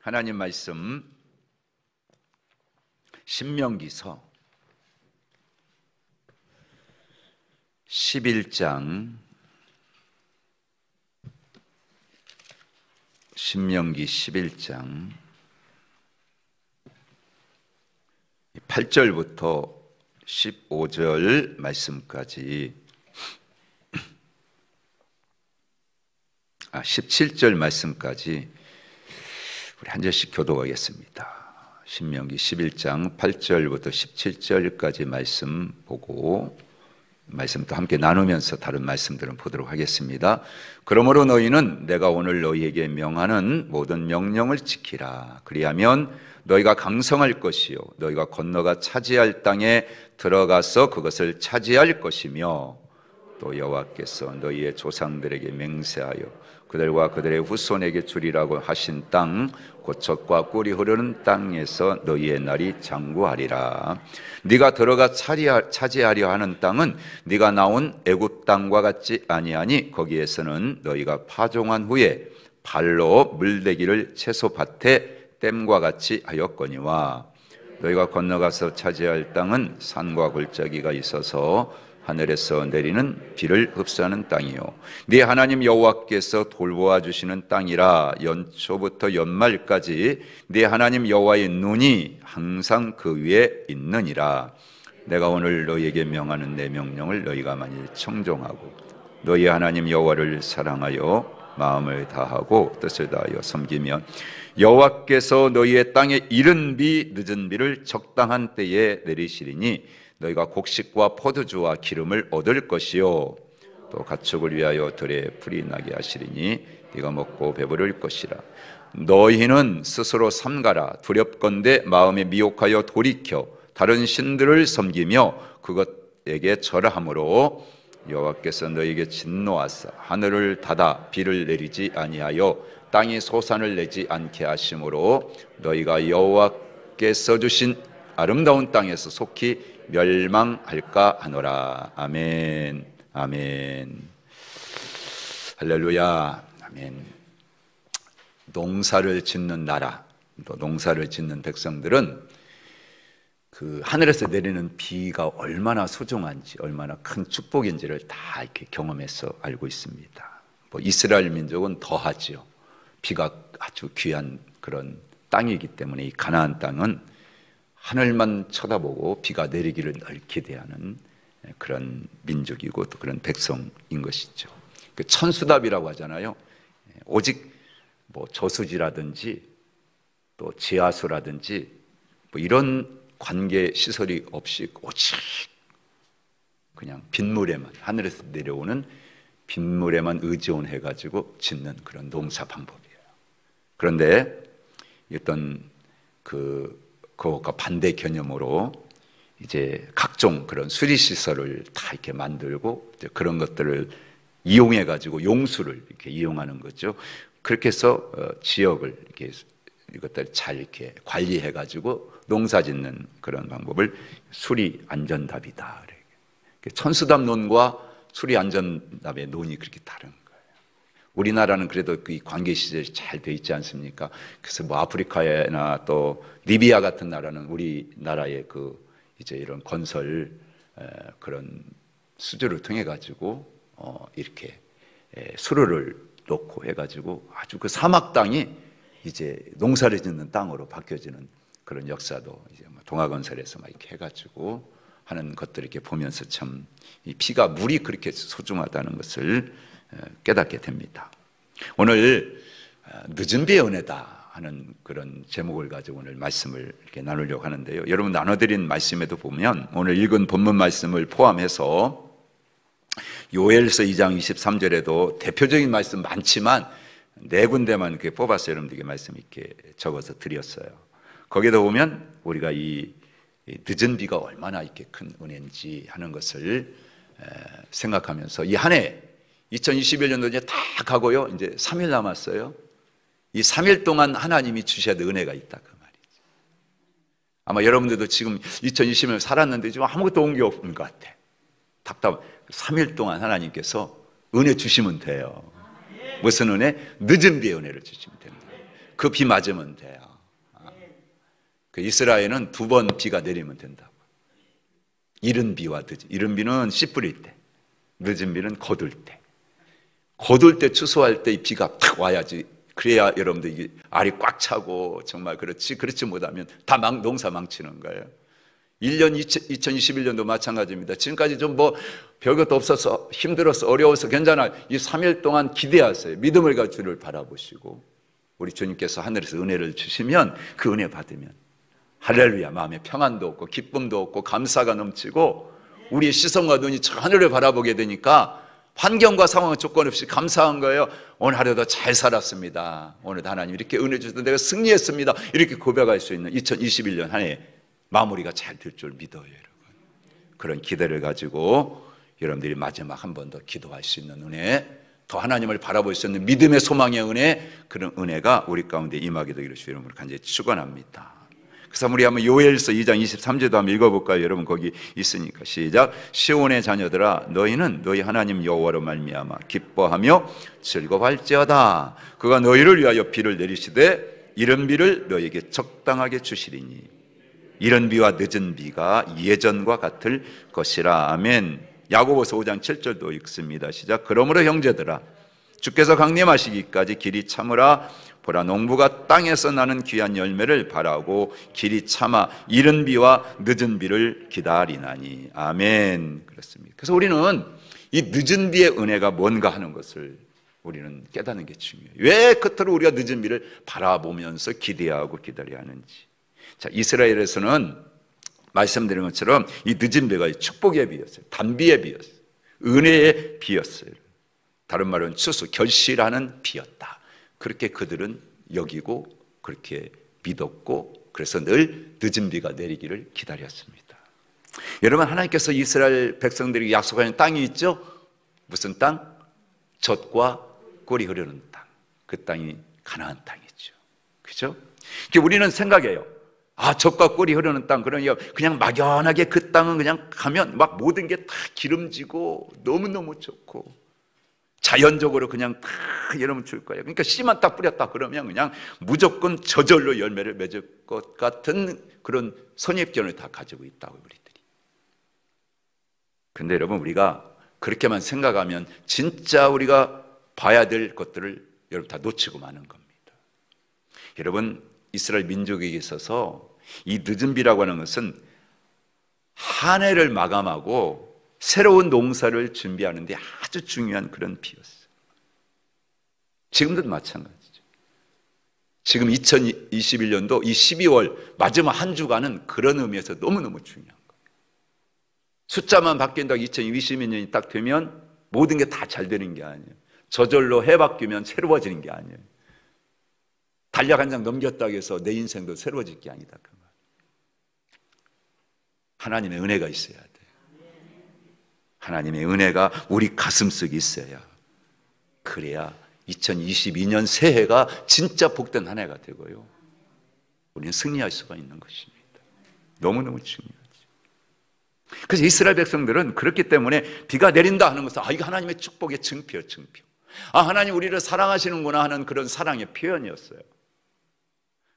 하나님 말씀 신명기서 11장, 신명기 11장 8절부터 15절 말씀까지 17절 말씀까지 우리 한 절씩 교독하겠습니다. 신명기 11장 8절부터 17절까지 말씀 보고 말씀도 함께 나누면서 다른 말씀들은 보도록 하겠습니다. 그러므로 너희는 내가 오늘 너희에게 명하는 모든 명령을 지키라. 그리하면 너희가 강성할 것이요 너희가 건너가 차지할 땅에 들어가서 그것을 차지할 것이며 또 여호와께서 너희의 조상들에게 맹세하여 그들과 그들의 후손에게 주리라고 하신 땅 곧 젖과 꿀이 흐르는 땅에서 너희의 날이 장구하리라. 네가 들어가 차지하려 하는 땅은 네가 나온 애굽 땅과 같지 아니하니 거기에서는 너희가 파종한 후에 발로 물대기를 채소밭에 댐과 같이 하였거니와 너희가 건너가서 차지할 땅은 산과 골짜기가 있어서 하늘에서 내리는 비를 흡수하는 땅이요 네 하나님 여호와께서 돌보아 주시는 땅이라. 연초부터 연말까지 네 하나님 여호와의 눈이 항상 그 위에 있느니라. 내가 오늘 너희에게 명하는 내 명령을 너희가 만일 청종하고 너희 하나님 여호와를 사랑하여 마음을 다하고 뜻을 다하여 섬기면 여호와께서 너희의 땅에 이른 비 늦은 비를 적당한 때에 내리시리니 너희가 곡식과 포도주와 기름을 얻을 것이요 또 가축을 위하여 들에 풀이 나게 하시리니 네가 먹고 배부를 것이라. 너희는 스스로 삼가라. 두렵건대 마음에 미혹하여 돌이켜 다른 신들을 섬기며 그것에게 절하므로 여호와께서 너희에게 진노하사 하늘을 닫아 비를 내리지 아니하여 땅이 소산을 내지 않게 하심으로 너희가 여호와께서 주신 아름다운 땅에서 속히 멸망할까 하노라. 아멘. 아멘. 할렐루야. 아멘. 농사를 짓는 나라, 또 농사를 짓는 백성들은 그 하늘에서 내리는 비가 얼마나 소중한지, 얼마나 큰 축복인지를 다 이렇게 경험해서 알고 있습니다. 뭐 이스라엘 민족은 더하지요. 비가 아주 귀한 그런 땅이기 때문에 이 가나안 땅은 하늘만 쳐다보고 비가 내리기를 늘 기대하는 그런 민족이고 또 그런 백성인 것이죠. 그 천수답이라고 하잖아요. 오직 뭐 저수지라든지 또 지하수라든지 뭐 이런 관계 시설이 없이 오직 그냥 빗물에만, 하늘에서 내려오는 빗물에만 의존해가지고 짓는 그런 농사 방법이에요. 그런데 어떤 그것과 반대 개념으로 이제 각종 그런 수리시설을 다 이렇게 만들고 이제 그런 것들을 이용해가지고 용수를 이렇게 이용하는 거죠. 그렇게 해서 지역을 이렇게 이것들 잘 이렇게 관리해가지고 농사 짓는 그런 방법을 수리안전답이다. 천수답론과 수리안전답의 논이 그렇게 다른 거예요. 우리나라는 그래도 그 관계시설이 잘 돼 있지 않습니까? 그래서 뭐 아프리카나 또 리비아 같은 나라는 우리나라의 그 이제 이런 건설 그런 수주를 통해 가지고 이렇게 수로를 놓고 해가지고 아주 그 사막 땅이 이제 농사를 짓는 땅으로 바뀌어지는 그런 역사도 이제 동아건설에서 막 이렇게 해가지고 하는 것들을 이렇게 보면서 참 이 피가 물이 그렇게 소중하다는 것을 깨닫게 됩니다. 오늘 늦은 비의 은혜다 하는 그런 제목을 가지고 오늘 말씀을 이렇게 나누려고 하는데요. 여러분 나눠드린 말씀에도 보면 오늘 읽은 본문 말씀을 포함해서 요엘서 2장 23절에도 대표적인 말씀 많지만 네 군데만 이렇게 뽑아서 여러분들에게 말씀 이렇게 적어서 드렸어요. 거기다 보면 우리가 이 늦은 비가 얼마나 이렇게 큰 은혜인지 하는 것을 생각하면서 이 한 해 2021년도 이제 다 가고요. 이제 3일 남았어요. 이 3일 동안 하나님이 주셔야 될 은혜가 있다 그 말이죠. 아마 여러분들도 지금 2020년 살았는데 지금 아무것도 온 게 없는 것 같아. 답답. 3일 동안 하나님께서 은혜 주시면 돼요. 무슨 은혜? 늦은 비의 은혜를 주시면 됩니다. 그 비 맞으면 돼요. 그 이스라엘은 2번 비가 내리면 된다고. 이른 비와 늦은, 이른 비는 씨 뿌릴 때, 늦은 비는 거둘 때. 거둘 때, 추수할 때 이 비가 탁 와야지. 그래야 여러분들 이게 알이 꽉 차고 정말 그렇지 못하면 다 농사 망치는 거예요. 2021년도 마찬가지입니다. 지금까지 좀 별것도 없어서 힘들어서 어려워서 괜찮아. 이 3일 동안 기대하세요. 믿음을 가지고 주를 바라보시고 우리 주님께서 하늘에서 은혜를 주시면 그 은혜 받으면 할렐루야, 마음에 평안도 없고 기쁨도 없고 감사가 넘치고 우리의 시선과 눈이 저 하늘을 바라보게 되니까 환경과 상황 조건 없이 감사한 거예요. 오늘 하루도 잘 살았습니다. 오늘 하나님 이렇게 은혜 주셔서 내가 승리했습니다. 이렇게 고백할 수 있는 2021년 한 해 마무리가 잘 될 줄 믿어요, 여러분. 그런 기대를 가지고 여러분들이 마지막 한 번 더 기도할 수 있는 은혜, 더 하나님을 바라볼 수 있는 믿음의 소망의 은혜, 그런 은혜가 우리 가운데 임하게 되기를 주 이름으로 간절히 축원합니다. 그래서 우리 한번 요엘서 2장 23절도 한번 읽어볼까요? 여러분 거기 있으니까 시작. 시온의 자녀들아 너희는 너희 하나님 여호와로 말미암아 기뻐하며 즐거워할지어다. 그가 너희를 위하여 비를 내리시되 이른 비를 너희에게 적당하게 주시리니 이른 비와 늦은 비가 예전과 같을 것이라. 아멘. 야고보서 5장 7절도 읽습니다. 시작. 그러므로 형제들아 주께서 강림하시기까지 길이 참으라. 보라 농부가 땅에서 나는 귀한 열매를 바라고 길이 참아 이른 비와 늦은 비를 기다리나니. 아멘. 그렇습니다. 그래서 우리는 이 늦은 비의 은혜가 뭔가 하는 것을 우리는 깨닫는 게 중요해요. 왜 그토록 우리가 늦은 비를 바라보면서 기대하고 기다려야 하는지. 자, 이스라엘에서는 말씀드린 것처럼 이 늦은 비가 축복의 비였어요. 단비의 비였어요. 은혜의 비였어요. 다른 말로는 추수, 결실하는 비였다. 그렇게 그들은 여기고 그렇게 믿었고 그래서 늘 늦은 비가 내리기를 기다렸습니다. 여러분, 하나님께서 이스라엘 백성들에게 약속하는 땅이 있죠? 무슨 땅? 젖과 꿀이 흐르는 땅. 그 땅이 가나안 땅이죠. 그죠? 우리는 생각해요. 아, 젖과 꿀이 흐르는 땅. 그러니까 그냥 막연하게 그 땅은 그냥 가면 막 모든 게 다 기름지고 너무너무 좋고 자연적으로 그냥 다 여러분 줄 거예요. 그러니까 씨만 딱 뿌렸다 그러면 그냥 무조건 저절로 열매를 맺을 것 같은 그런 선입견을 다 가지고 있다고 우리들이. 근데 여러분, 우리가 그렇게만 생각하면 진짜 우리가 봐야 될 것들을 여러분 다 놓치고 마는 겁니다. 여러분, 이스라엘 민족에게 있어서 이 늦은 비라고 하는 것은 한 해를 마감하고 새로운 농사를 준비하는 데 아주 중요한 그런 비였어요. 지금도 마찬가지죠. 지금 2021년도 이 12월 마지막 한 주간은 그런 의미에서 너무너무 중요한 거예요. 숫자만 바뀐다고 2022년이 딱 되면 모든 게 다 잘 되는 게 아니에요. 저절로 해 바뀌면 새로워지는 게 아니에요. 달력 한 장 넘겼다고 해서 내 인생도 새로워질 게 아니다. 그 말. 하나님의 은혜가 있어야 돼. 하나님의 은혜가 우리 가슴속에 있어야, 그래야 2022년 새해가 진짜 복된 한 해가 되고요, 우리는 승리할 수가 있는 것입니다. 너무너무 중요하죠. 그래서 이스라엘 백성들은 그렇기 때문에 비가 내린다 하는 것은 이거 하나님의 축복의 증표예요. 증표. 하나님 우리를 사랑하시는구나 하는 그런 사랑의 표현이었어요.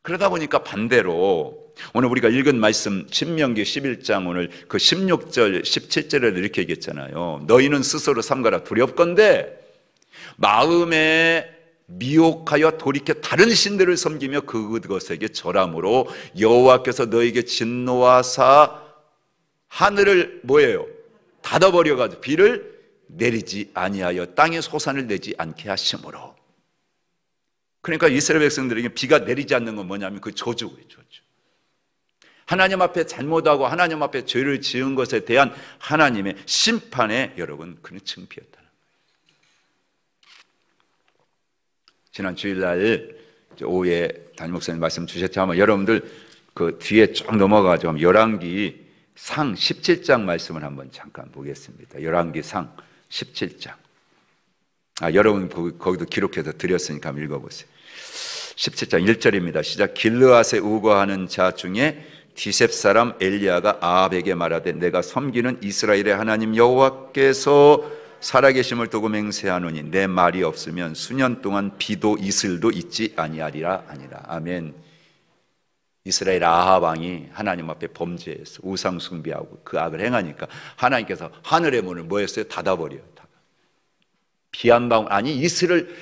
그러다 보니까 반대로 오늘 우리가 읽은 말씀 신명기 11장 오늘 그 16절 17절에 이렇게 얘기했잖아요. 너희는 스스로 삼가라. 두렵건대 마음에 미혹하여 돌이켜 다른 신들을 섬기며 그것에게 절함으로 여호와께서 너에게 진노하사 하늘을 뭐예요? 닫아버려가지고 비를 내리지 아니하여 땅에 소산을 내지 않게 하심으로. 그러니까 이스라엘 백성들에게 비가 내리지 않는 건 뭐냐면 그 저주예요. 저주. 하나님 앞에 잘못하고 하나님 앞에 죄를 지은 것에 대한 하나님의 심판에 여러분 그는 증표였다는 거예요. 지난 주일날 오후에 담임 목사님 말씀 주셨지만 여러분들 그 뒤에 쭉 넘어가가지고 열왕기 상 17장 말씀을 한번 잠깐 보겠습니다. 열왕기 상 17장. 여러분 거기도 기록해서 드렸으니까 한번 읽어보세요. 17장 1절입니다. 시작. 길르앗에 우거하는 자 중에 디셉 사람 엘리야가 아합에게 말하되 내가 섬기는 이스라엘의 하나님 여호와께서 살아계심을 두고 맹세하노니 내 말이 없으면 수년 동안 비도 이슬도 있지 아니하리라 아니라. 아멘. 이스라엘 아합 왕이 하나님 앞에 범죄해서 우상 숭배하고 그 악을 행하니까 하나님께서 하늘의 문을 뭐 했어요? 닫아버려요. 비 한 방울, 아니 이슬을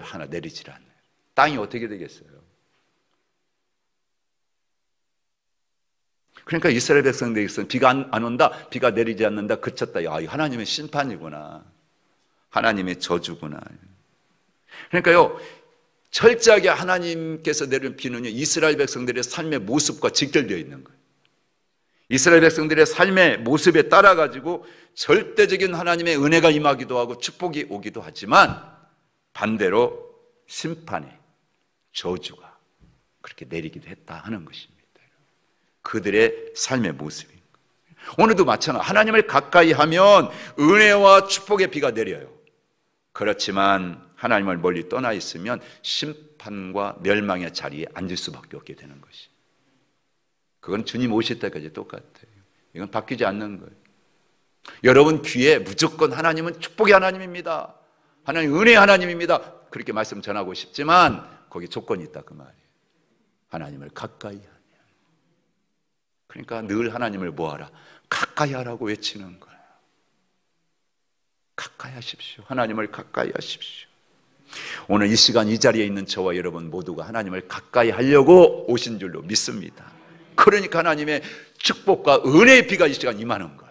하나 내리질 않아요. 땅이 어떻게 되겠어요? 그러니까 이스라엘 백성들에게서는 비가 안 온다, 비가 내리지 않는다, 그쳤다. 야, 이 하나님의 심판이구나, 하나님의 저주구나. 그러니까요, 철저하게 하나님께서 내리는 비는요, 이스라엘 백성들의 삶의 모습과 직결되어 있는 거예요. 이스라엘 백성들의 삶의 모습에 따라 가지고 절대적인 하나님의 은혜가 임하기도 하고 축복이 오기도 하지만 반대로 심판의 저주가 그렇게 내리기도 했다 하는 것입니다. 그들의 삶의 모습인 거예요. 오늘도 마찬가지. 하나님을 가까이 하면 은혜와 축복의 비가 내려요. 그렇지만 하나님을 멀리 떠나 있으면 심판과 멸망의 자리에 앉을 수밖에 없게 되는 것이. 그건 주님 오실 때까지 똑같아요. 이건 바뀌지 않는 거예요. 여러분 귀에 무조건 하나님은 축복의 하나님입니다, 하나님 은혜의 하나님입니다, 그렇게 말씀 전하고 싶지만 거기 조건이 있다 그 말이에요. 하나님을 가까이 하냐. 그러니까 늘 하나님을 뭐하라? 가까이 하라고 외치는 거예요. 가까이 하십시오. 하나님을 가까이 하십시오. 오늘 이 시간 이 자리에 있는 저와 여러분 모두가 하나님을 가까이 하려고 오신 줄로 믿습니다. 그러니까 하나님의 축복과 은혜의 비가 이 시간 임하는 거예요.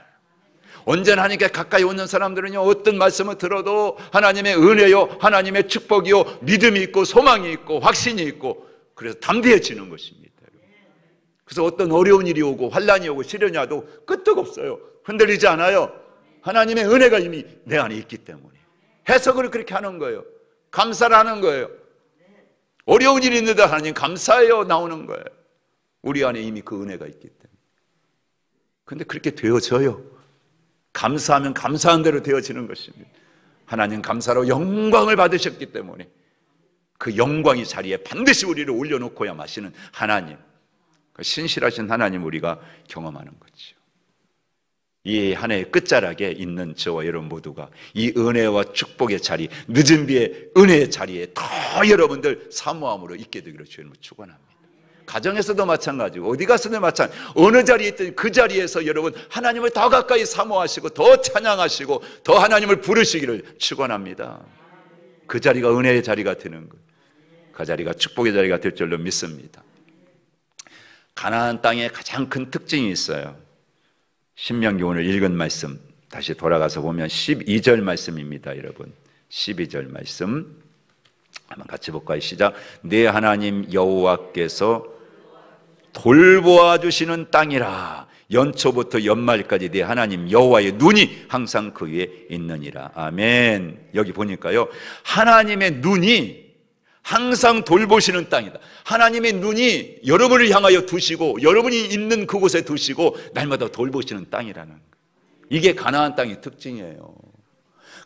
언제나 하나님께 가까이 오는 사람들은요, 어떤 말씀을 들어도 하나님의 은혜요, 하나님의 축복이요, 믿음이 있고 소망이 있고 확신이 있고, 그래서 담대해지는 것입니다. 그래서 어떤 어려운 일이 오고 환난이 오고 시련이 와도 끄떡없어요. 흔들리지 않아요. 하나님의 은혜가 이미 내 안에 있기 때문에. 해석을 그렇게 하는 거예요. 감사를 하는 거예요. 어려운 일이 있는데 하나님 감사해요 나오는 거예요. 우리 안에 이미 그 은혜가 있기 때문에. 그런데 그렇게 되어져요. 감사하면 감사한 대로 되어지는 것입니다. 하나님 감사로 영광을 받으셨기 때문에 그 영광이 자리에 반드시 우리를 올려놓고야 마시는 하나님, 그 신실하신 하나님 우리가 경험하는 거죠. 이 한 해의 끝자락에 있는 저와 여러분 모두가 이 은혜와 축복의 자리, 늦은 비의 은혜의 자리에 더 여러분들 사모함으로 있게 되기를 주님을 축원합니다. 가정에서도 마찬가지고 어디 가서도 마찬가지, 어느 자리에 있든 그 자리에서 여러분 하나님을 더 가까이 사모하시고 더 찬양하시고 더 하나님을 부르시기를 축원합니다. 그 자리가 은혜의 자리가 되는 것, 그 자리가 축복의 자리가 될 줄로 믿습니다. 가나안 땅에 가장 큰 특징이 있어요. 신명기 오늘 읽은 말씀 다시 돌아가서 보면 12절 말씀입니다. 여러분 12절 말씀 한번 같이 볼까요? 시작. 네 하나님 여호와께서 돌보아 주시는 땅이라. 연초부터 연말까지 네 하나님 여호와의 눈이 항상 그 위에 있느니라. 아멘. 여기 보니까요, 하나님의 눈이 항상 돌보시는 땅이다. 하나님의 눈이 여러분을 향하여 두시고 여러분이 있는 그곳에 두시고 날마다 돌보시는 땅이라는 거예요. 이게 가나안 땅의 특징이에요.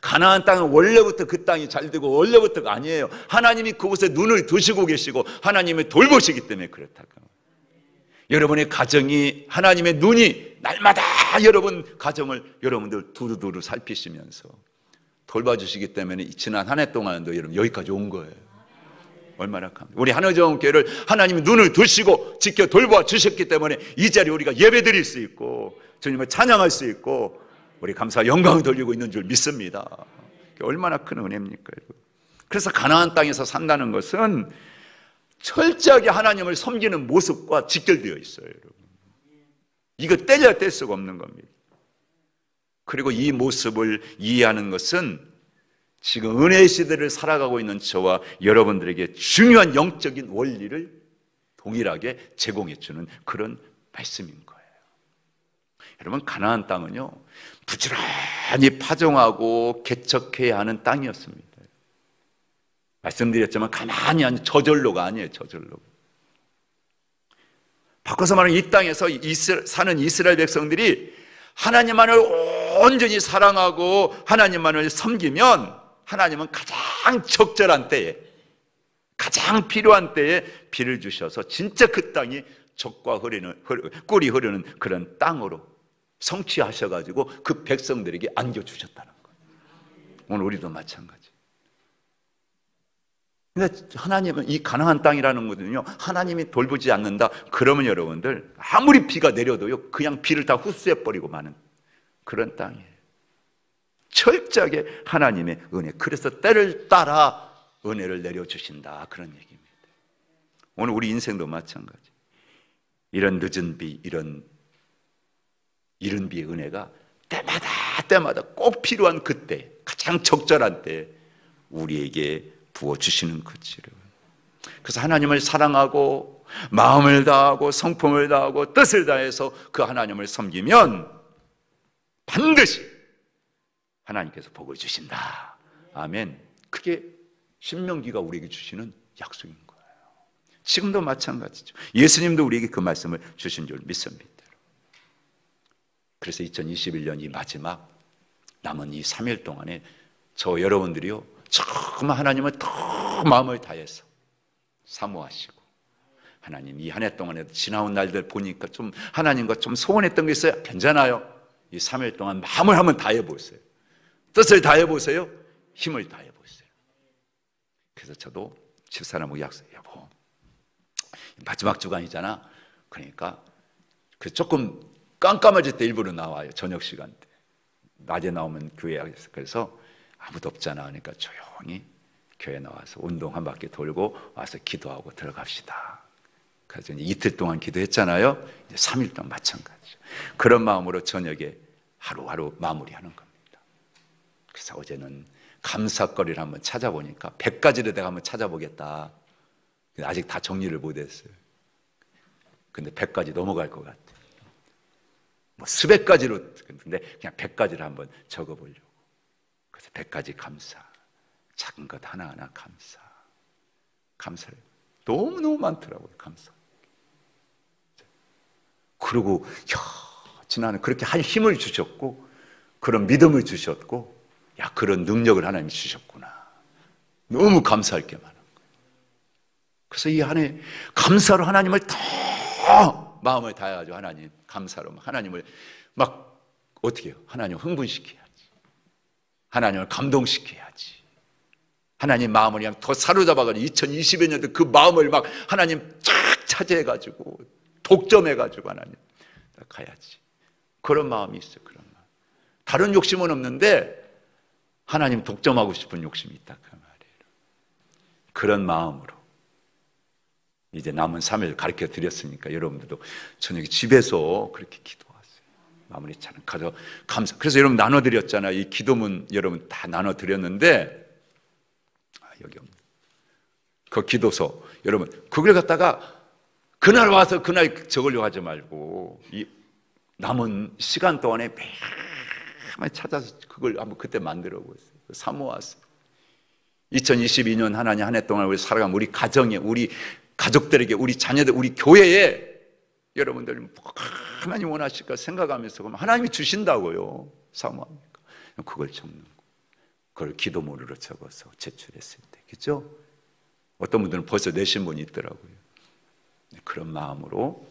가나안 땅은 원래부터 그 땅이 잘 되고 원래부터가 아니에요. 하나님이 그곳에 눈을 두시고 계시고 하나님을 돌보시기 때문에 그렇다고. 여러분의 가정이 하나님의 눈이 날마다 여러분 가정을 여러분들 두루두루 살피시면서 돌봐주시기 때문에 지난 한 해 동안도 여러분 여기까지 온 거예요. 얼마나 감사합니다. 우리 하늘정교회를 하나님이 눈을 두시고 지켜 돌봐 주셨기 때문에 이 자리에 우리가 예배 드릴 수 있고 주님을 찬양할 수 있고 우리 감사 영광을 돌리고 있는 줄 믿습니다. 얼마나 큰 은혜입니까? 그래서 가나안 땅에서 산다는 것은 철저하게 하나님을 섬기는 모습과 직결되어 있어요. 여러분. 이거 떼려 뗄 수가 없는 겁니다. 그리고 이 모습을 이해하는 것은 지금 은혜의 시대를 살아가고 있는 저와 여러분들에게 중요한 영적인 원리를 동일하게 제공해 주는 그런 말씀인 거예요. 여러분, 가나안 땅은요 부지런히 파종하고 개척해야 하는 땅이었습니다. 말씀드렸지만 가만히 아니 저절로가 아니에요. 저절로. 바꿔서 말하면 이 땅에서 사는 이스라엘 백성들이 하나님만을 온전히 사랑하고 하나님만을 섬기면 하나님은 가장 적절한 때에 가장 필요한 때에 비를 주셔서 진짜 그 땅이 젖과 꿀이 흐르는 그런 땅으로 성취하셔가지고 그 백성들에게 안겨주셨다는 거예요. 오늘 우리도 마찬가지. 근데 하나님은 이 가나안 땅이라는 것은요, 하나님이 돌보지 않는다 그러면 여러분들 아무리 비가 내려도요 그냥 비를 다 흡수해버리고 마는 그런 땅이에요. 철저하게 하나님의 은혜, 그래서 때를 따라 은혜를 내려주신다 그런 얘기입니다. 오늘 우리 인생도 마찬가지. 이런 늦은 비, 이런 이른 비의 은혜가 때마다 꼭 필요한 그때, 가장 적절한 때 우리에게 부어주시는 거지요. 그래서 하나님을 사랑하고 마음을 다하고 성품을 다하고 뜻을 다해서 그 하나님을 섬기면 반드시 하나님께서 복을 주신다. 아멘. 그게 신명기가 우리에게 주시는 약속인 거예요. 지금도 마찬가지죠. 예수님도 우리에게 그 말씀을 주신 줄 믿습니다. 그래서 2021년 이 마지막 남은 이 3일 동안에 저 여러분들이요 정말 하나님을 더 마음을 다해서 사모하시고, 하나님 이 한 해 동안에 지나온 날들 보니까 좀 하나님과 좀 소원했던 게 있어요. 괜찮아요. 이 3일 동안 마음을 한번 다해보세요. 뜻을 다해보세요. 힘을 다해보세요. 그래서 저도 집사람하고 약속해요. 여보, 마지막 주간이잖아. 그러니까 그 조금 깜깜해질 때 일부러 나와요. 저녁 시간 때. 낮에 나오면 교회에 그래서 아무도 없잖아. 그러니까 조용히 교회 나와서 운동 한 바퀴 돌고 와서 기도하고 들어갑시다. 그래서 이제 이틀 동안 기도했잖아요. 이제 3일 동안 마찬가지죠. 그런 마음으로 저녁에 하루하루 마무리하는 겁니다. 그래서 어제는 감사거리를 한번 찾아보니까 100가지를 내가 한번 찾아보겠다. 아직 다 정리를 못했어요. 근데 100가지 넘어갈 것 같아요. 뭐 수백 가지로, 근데 그냥 100가지를 한번 적어보려고. 그래서 100가지 감사, 작은 것 하나하나 감사를 너무너무 많더라고요. 감사. 그리고 지난해 그렇게 한 힘을 주셨고 그런 믿음을 주셨고, 야, 그런 능력을 하나님이 주셨구나. 너무 감사할 게 많은 거예요. 그래서 이 한 해 감사로 하나님을 더 마음을 다해가지고 하나님 감사로 하나님을 막 어떻게 해요? 하나님 흥분시켜야지. 하나님을 감동시켜야지. 하나님 마음을 그냥 더 사로잡아가지고 2020년도 그 마음을 막 하나님 쫙 차지해가지고 독점해가지고 하나님 딱 가야지. 그런 마음이 있어요. 그런 마음. 다른 욕심은 없는데 하나님 독점하고 싶은 욕심이 있다 그 말이에요. 그런 마음으로 이제 남은 3일 가르쳐 드렸으니까 여러분들도 저녁에 집에서 그렇게 기도하세요. 마무리 잘 가서 감사. 그래서 여러분 나눠드렸잖아요. 이 기도문 여러분 다 나눠드렸는데 여기 없네. 그 기도서 여러분 그걸 갖다가 그날 와서 그날 적으려고 하지 말고 이 남은 시간 동안에 매일 찾아서 그걸 한번 그때 만들어 보세요. 사모하세요. 2022년 하나님 한 해 동안 우리 살아가면 우리 가정에, 우리 가족들에게, 우리 자녀들, 우리 교회에 여러분들 하나님 원하실까 생각하면서 그러면 하나님이 주신다고요. 사모합니까? 그걸 적는 거. 그걸 기도문으로 적어서 제출했을 때, 그렇죠? 어떤 분들은 벌써 내신 분이 있더라고요. 그런 마음으로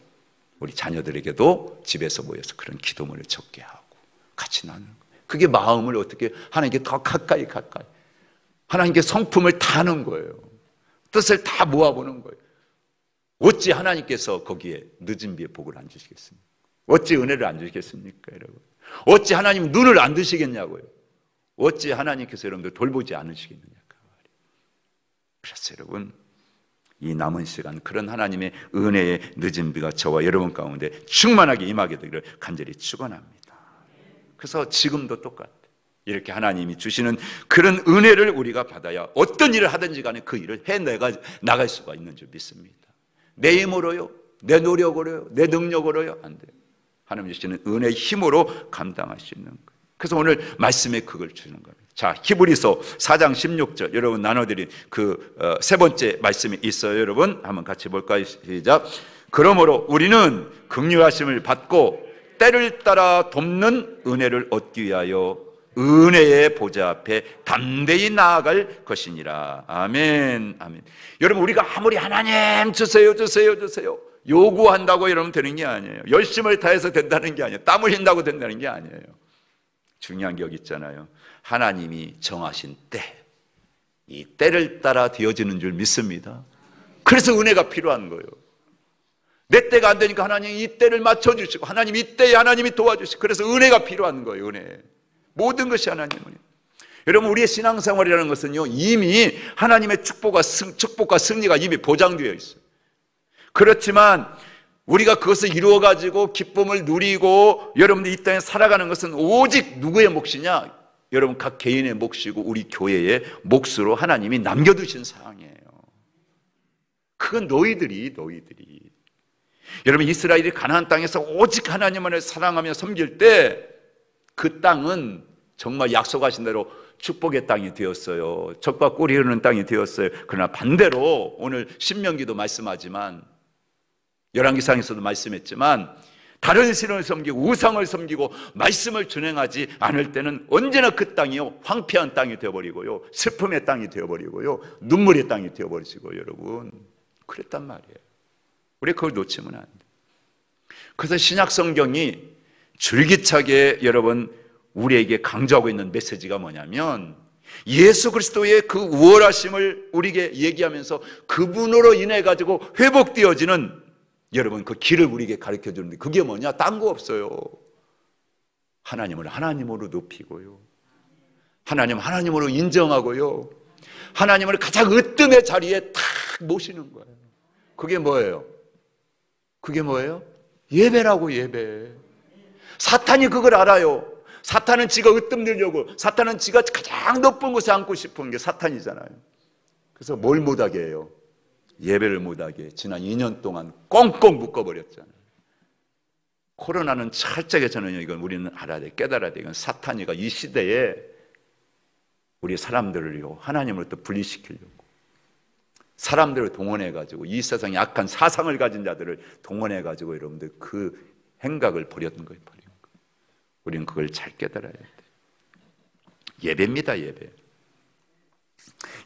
우리 자녀들에게도 집에서 모여서 그런 기도문을 적게 하고 같이 나누는 거예요. 그게 마음을 어떻게 하나님께 더 가까이 하나님께 성품을 다하는 거예요. 뜻을 다 모아보는 거예요. 어찌 하나님께서 거기에 늦은 비에 복을 안 주시겠습니까? 어찌 은혜를 안 주시겠습니까, 여러분? 어찌 하나님 눈을 안 드시겠냐고요? 어찌 하나님께서 여러분들 돌보지 않으시겠느냐 그 말이에요. 그래서 여러분 이 남은 시간 그런 하나님의 은혜의 늦은 비가 저와 여러분 가운데 충만하게 임하게 되기를 간절히 축원합니다. 그래서 지금도 똑같아요. 이렇게 하나님이 주시는 그런 은혜를 우리가 받아야 어떤 일을 하든지 간에 그 일을 나갈 수가 있는 줄 믿습니다. 내 힘으로요, 내 노력으로요, 내 능력으로요 안 돼요. 하나님 주시는 은혜의 힘으로 감당할 수 있는 거예요. 그래서 오늘 말씀에 그걸 주는 겁니다. 자, 히브리서 4장 16절 여러분 나눠드린 그 세 번째 말씀이 있어요. 여러분 한번 같이 볼까요? 시작. 그러므로 우리는 긍휼하심을 받고 때를 따라 돕는 은혜를 얻기 위하여 은혜의 보좌 앞에 담대히 나아갈 것이니라. 아멘, 아멘. 여러분 우리가 아무리 하나님 주세요 요구한다고 여러분 되는 게 아니에요. 열심을 다해서 된다는 게 아니에요. 땀 흘린다고 된다는 게 아니에요. 중요한 게 여기 있잖아요. 하나님이 정하신 때, 이 때를 따라 되어지는 줄 믿습니다. 그래서 은혜가 필요한 거예요. 내 때가 안 되니까 하나님이 이 때를 맞춰주시고, 하나님 이 때에 하나님이 도와주시고, 그래서 은혜가 필요한 거예요. 은혜. 모든 것이 하나님의 은혜. 여러분, 우리의 신앙생활이라는 것은요, 이미 하나님의 축복과 승리가 이미 보장되어 있어요. 그렇지만 우리가 그것을 이루어가지고 기쁨을 누리고 여러분들 이 땅에 살아가는 것은 오직 누구의 몫이냐? 여러분, 각 개인의 몫이고 우리 교회의 몫으로 하나님이 남겨두신 사항이에요. 그건 너희들이 여러분, 이스라엘이 가나안 땅에서 오직 하나님만을 사랑하며 섬길 때 그 땅은 정말 약속하신 대로 축복의 땅이 되었어요. 젖과 꿀이 흐르는 땅이 되었어요. 그러나 반대로 오늘 신명기도 말씀하지만, 열왕기상에서도 말씀했지만, 다른 신을 섬기고 우상을 섬기고 말씀을 준행하지 않을 때는 언제나 그 땅이요, 황폐한 땅이 되어버리고요, 슬픔의 땅이 되어버리고요, 눈물의 땅이 되어버리시고, 여러분, 그랬단 말이에요. 우리 그걸 놓치면 안 돼요. 그래서 신약 성경이 줄기차게 여러분 우리에게 강조하고 있는 메시지가 뭐냐면, 예수 그리스도의 그 우월하심을 우리에게 얘기하면서 그분으로 인해 가지고 회복되어지는 여러분 그 길을 우리에게 가르쳐 주는데, 그게 뭐냐? 딴 거 없어요. 하나님을 하나님으로 높이고요, 하나님으로 인정하고요, 하나님을 가장 으뜸의 자리에 탁 모시는 거예요. 그게 뭐예요? 예배라고. 예배. 사탄이 그걸 알아요. 사탄은 지가 으뜸내려고, 사탄은 지가 가장 높은 곳에 앉고 싶은 게 사탄이잖아요. 그래서 뭘 못하게 해요? 예배를 못하게 지난 2년 동안 꽁꽁 묶어버렸잖아요. 코로나는 철저하게 저는 이건 우리는 알아야 돼, 깨달아야 돼. 이건 사탄이가 이 시대에 우리 사람들을요, 하나님으로부터 분리시키려고 사람들을 동원해가지고, 이 세상에 악한 사상을 가진 자들을 동원해가지고 여러분들 그 행각을 벌였던 거예요. 우리는 그걸 잘 깨달아야 돼. 예배입니다, 예배.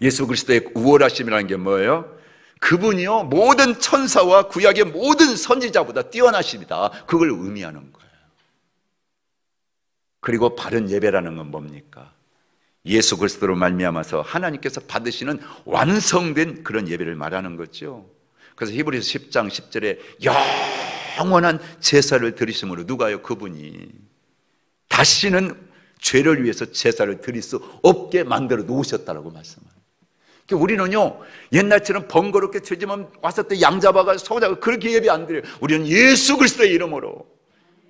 예수 그리스도의 우월하심이라는 게 뭐예요? 그분이요, 모든 천사와 구약의 모든 선지자보다 뛰어나십니다. 그걸 의미하는 거예요. 그리고 바른 예배라는 건 뭡니까? 예수 그리스도로 말미암아서 하나님께서 받으시는 완성된 그런 예배를 말하는 거죠. 그래서 히브리서 10장 10절에 영원한 제사를 드리심으로, 누가요? 그분이 다시는 죄를 위해서 제사를 드릴 수 없게 만들어 놓으셨다라고 말씀합니다. 그러니까 우리는요, 옛날처럼 번거롭게 죄지만 와서 또 양 잡아가지고 소자가 그렇게 예배 안 드려요. 우리는 예수 그리스도의 이름으로,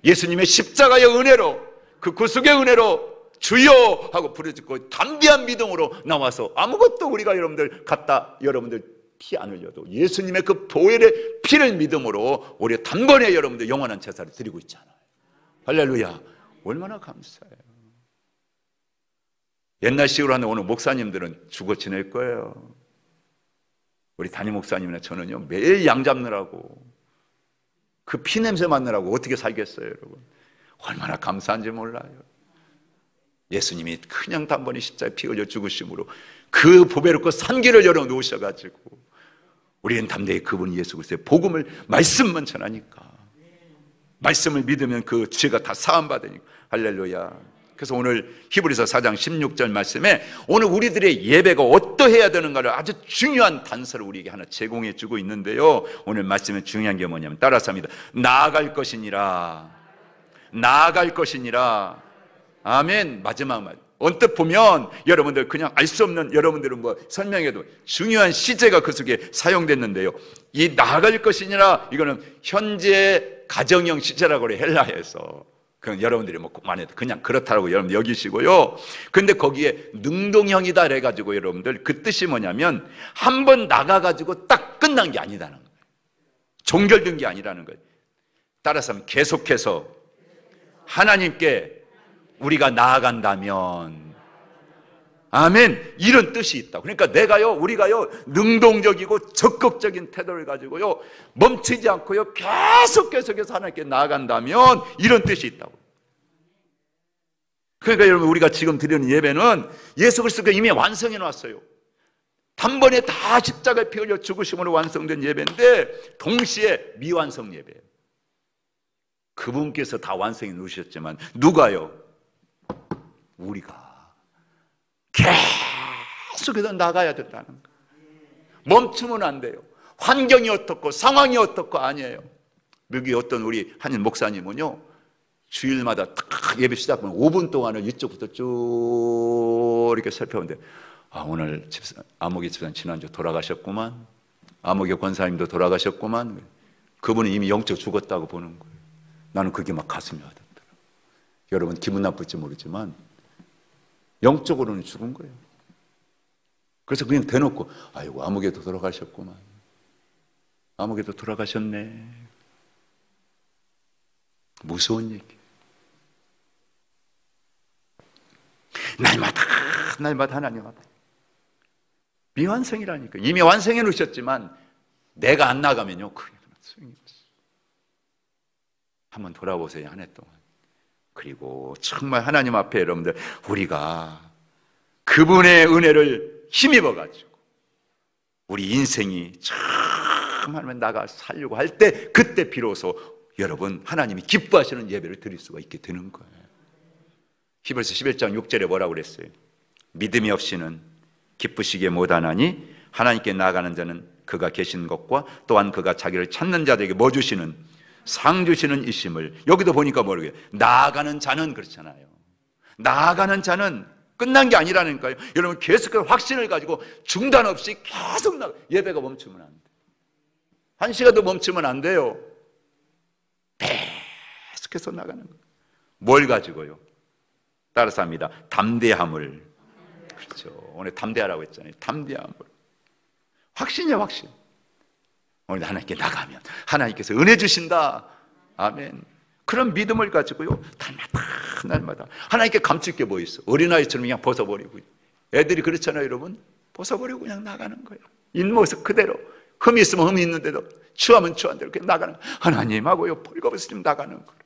예수님의 십자가의 은혜로, 그 구속의 은혜로 주여 하고 부르짖고 담대한 믿음으로 나와서, 아무것도 우리가 여러분들 갖다 여러분들 피 안 흘려도 예수님의 그 보혈의 피를 믿음으로 우리 단번에 여러분들 영원한 제사를 드리고 있잖아요. 할렐루야. 얼마나 감사해요. 옛날식으로 하는 오늘 목사님들은 죽어 지낼 거예요. 우리 담임 목사님이나 저는요, 매일 양 잡느라고, 그 피냄새 맡느라고 어떻게 살겠어요, 여러분. 얼마나 감사한지 몰라요. 예수님이 그냥 단번에 십자가에 피 흘려 죽으심으로 그 보배롭고 산길을 열어놓으셔가지고 우리는 담대히 그분 예수 그리스도의 복음을, 말씀만 전하니까, 말씀을 믿으면 그 죄가 다 사함받으니까. 할렐루야. 그래서 오늘 히브리서 4장 16절 말씀에 오늘 우리들의 예배가 어떠해야 되는가를 아주 중요한 단서를 우리에게 하나 제공해 주고 있는데요, 오늘 말씀에 중요한 게 뭐냐면, 따라서 합니다. 나아갈 것이니라. 아멘. 마지막 말. 언뜻 보면 여러분들 그냥 알 수 없는, 여러분들은 뭐 설명해도 중요한 시제가 그 속에 사용됐는데요, 이 나아갈 것이니라, 이거는 현재 가정형 시제라고 그래, 헬라에서. 그건 여러분들이 뭐 만해도 그냥 그렇다라고 여러분 여기시고요. 근데 거기에 능동형이다 그래가지고 여러분들 그 뜻이 뭐냐면, 한 번 나가가지고 딱 끝난 게 아니라는 거예요. 종결된 게 아니라는 거예요. 따라서 계속해서 하나님께 우리가 나아간다면, 아멘, 이런 뜻이 있다. 그러니까 우리가요 능동적이고 적극적인 태도를 가지고요 멈추지 않고요 계속해서 하나님께 나아간다면 이런 뜻이 있다고. 그러니까 여러분, 우리가 지금 드리는 예배는 예수 그리스도가 이미 완성해 놨어요. 단번에 다 십자가에 피 흘려 죽으심으로 완성된 예배인데 동시에 미완성 예배예요. 그분께서 다 완성해 놓으셨지만 누가요? 우리가 계속해서 나가야 된다는 거예요. 멈추면 안 돼요. 환경이 어떻고 상황이 어떻고 아니에요. 여기 어떤 우리 한 목사님은요, 주일마다 딱 예배 시작하면 5분 동안을 이쪽부터 쭉 이렇게 살펴보는데, 오늘 아무개 집사님 지난주 돌아가셨구만, 아무개 권사님도 돌아가셨구만, 그분은 이미 영적 죽었다고 보는 거예요. 나는 그게 막 가슴이 와닿더라고요. 여러분 기분 나쁠지 모르지만 영적으로는 죽은 거예요. 그래서 그냥 대놓고 아이고 아무개도 돌아가셨구만, 아무개도 돌아가셨네. 무서운 얘기. 날마다 하나님 앞에 미완성이라니까. 이미 완성해 놓으셨지만 내가 안 나가면요 그게 소용이 없어. 한번 돌아보세요, 한 해 동안. 그리고 정말 하나님 앞에 여러분들 우리가 그분의 은혜를 힘입어 가지고 우리 인생이 정말 나가 살려고 할 때, 그때 비로소 여러분 하나님이 기뻐하시는 예배를 드릴 수가 있게 되는 거예요. 히브리서 11장 6절에 뭐라고 그랬어요? 믿음이 없이는 기쁘시게 못하나니 하나님께 나아가는 자는 그가 계신 것과 또한 그가 자기를 찾는 자들에게 뭐 주시는? 상 주시는 이심을. 여기도 보니까 뭐라고요? 나아가는 자는, 그렇잖아요. 나아가는 자는 끝난 게 아니라니까요. 여러분 계속해서 확신을 가지고 중단 없이 계속 예배가 멈추면 안 돼요. 한 시간도 멈추면 안 돼요. 계속해서 나가는 거예요. 뭘 가지고요? 따라서 합니다. 담대함을. 그렇죠. 오늘 담대하라고 했잖아요. 담대함을. 확신이야, 확신. 오늘 하나님께 나가면 하나님께서 은혜 주신다. 아멘. 그런 믿음을 가지고요, 날마다 하나님께 감출 게 뭐 있어? 어린아이처럼 그냥 벗어버리고. 애들이 그렇잖아요, 여러분. 벗어버리고 그냥 나가는 거예요. 인모습 그대로. 흠이 있으면 흠이 있는데도, 추하면 추한 대로 그냥 나가는 거예요. 하나님하고요 벌거벗으면 나가는 거예요.